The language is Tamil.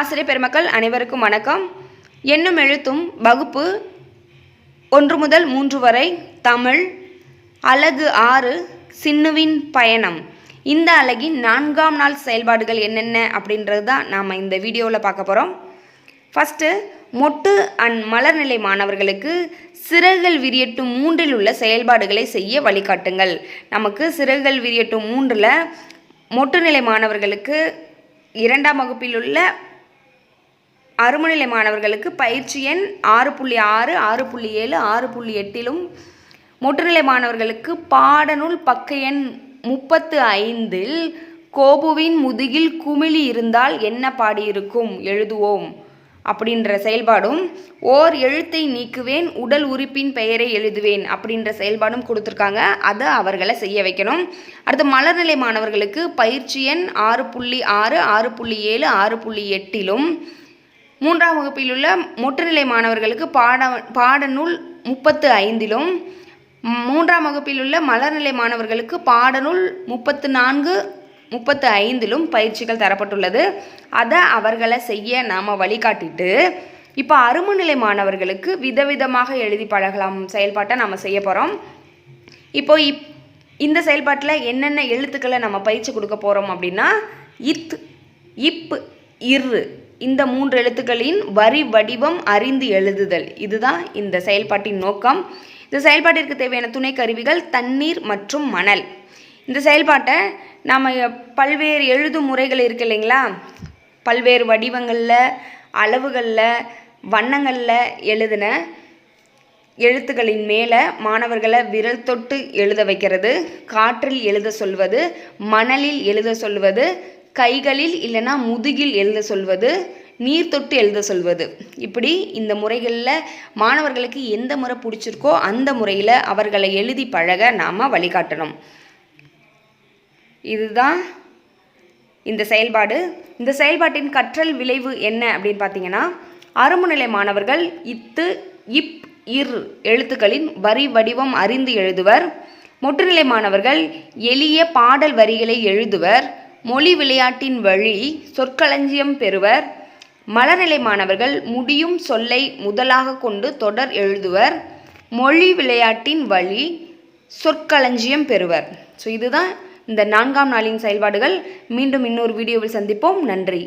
ஆசிரியர் பெருமக்கள் அனைவருக்கும் வணக்கம். எண்ணும் எழுத்தும் வகுப்பு 1 முதல் 3 வரை தமிழ் அலகு 6 சின்னுவின் பயணம். இந்த அலகின் 4ஆம் நாள் செயல்பாடுகள் என்னென்ன அப்படின்றது தான் நாம் இந்த வீடியோவில் பார்க்க போகிறோம். ஃபஸ்ட்டு மொட்டு அண்ட் மலர்நிலை மாணவர்களுக்கு சிறகுகள் விரியட்டும் 3இல் உள்ள செயல்பாடுகளை செய்ய வழிகாட்டுங்கள். நமக்கு சிறகுகள் விரியட்டும் 3இல் மொட்டுநிலை மாணவர்களுக்கு 2ஆம் வகுப்பில் உள்ள அருமநிலை மாணவர்களுக்கு பயிற்சி எண் 6.6, 6.7, 6.8 மொட்டுநிலை மாணவர்களுக்கு பாடநூல் பக்க எண் 35 கோபுவின் முதுகில் குமிழி இருந்தால் என்ன பாடியிருக்கும் எழுதுவோம் அப்படின்ற செயல்பாடும், ஓர் எழுத்தை நீக்குவேன் உடல் உறுப்பின் பெயரை எழுதுவேன் அப்படின்ற செயல்பாடும் கொடுத்துருக்காங்க. அதை அவர்களை செய்ய வைக்கணும். அடுத்து மலர்நிலை மாணவர்களுக்கு பயிற்சி எண் 6.6, 6.7, 6.8 3ஆம் வகுப்பில் உள்ள மொட்டுநிலை மாணவர்களுக்கு பாடநூல் 35 3ஆம் வகுப்பில் உள்ள மலர்நிலை மாணவர்களுக்கு பாடநூல் 34, 35 பயிற்சிகள் தரப்பட்டுள்ளது. அதை அவர்களை செய்ய நாம் வழிகாட்டிட்டு இப்போ அருமநிலை மாணவர்களுக்கு விதவிதமாக எழுதி பழகலாம் செயல்பாட்டை நம்ம செய்ய போகிறோம். இப்போ இந்த செயல்பாட்டில் என்னென்ன எழுத்துக்களை நம்ம பயிற்சி கொடுக்க போகிறோம் அப்படின்னா, இத், இப், இரு இந்த 3 எழுத்துக்களின் வரி வடிவம் அறிந்து எழுதுதல். இதுதான் இந்த செயல்பாட்டின் நோக்கம். இந்த செயல்பாட்டிற்கு தேவையான துணை கருவிகள் தண்ணீர் மற்றும் மணல். இந்த செயல்பாட்டை நாம் பல்வேறு எழுதும் முறைகள் இருக்கு இல்லைங்களா, பல்வேறு வடிவங்களில், அளவுகளில், வண்ணங்களில் எழுதின எழுத்துக்களின் மேலே மாணவர்களை விரல் தொட்டு எழுத வைக்கிறது, காற்றில் எழுத சொல்வது, மணலில் எழுத சொல்வது, கைகளில் இல்லைனா முதுகில் எழுத சொல்வது, நீர் தொட்டு எழுத சொல்வது. இப்படி இந்த முறைகளில் மாணவர்களுக்கு எந்த முறை பிடிச்சிருக்கோ அந்த முறையில் அவர்களை எழுதி பழக நாம் வழிகாட்டணும். இதுதான் இந்த செயல்பாடு. இந்த செயல்பாட்டின் கற்றல் விளைவு என்ன அப்படின்னு பார்த்தீங்கன்னா, அருமநிலை மாணவர்கள் இத்து, இப், இர் எழுத்துக்களின் வரி வடிவம் அறிந்து எழுதுவர். மொட்டுநிலை மாணவர்கள் எளிய பாடல் வரிகளை எழுதுவர். மொழி விளையாட்டின் வழி சொற்களஞ்சியம் பெறுவர். மலர்நிலை மாணவர்கள் முடியும் சொல்லை முதலாக கொண்டு தொடர் எழுதுவர். மொழி விளையாட்டின் வழி சொற்களஞ்சியம் பெறுவர். ஸோ இதுதான் இந்த 4ஆம் நாளின் செயல்பாடுகள். மீண்டும் இன்னொரு வீடியோவில் சந்திப்போம். நன்றி.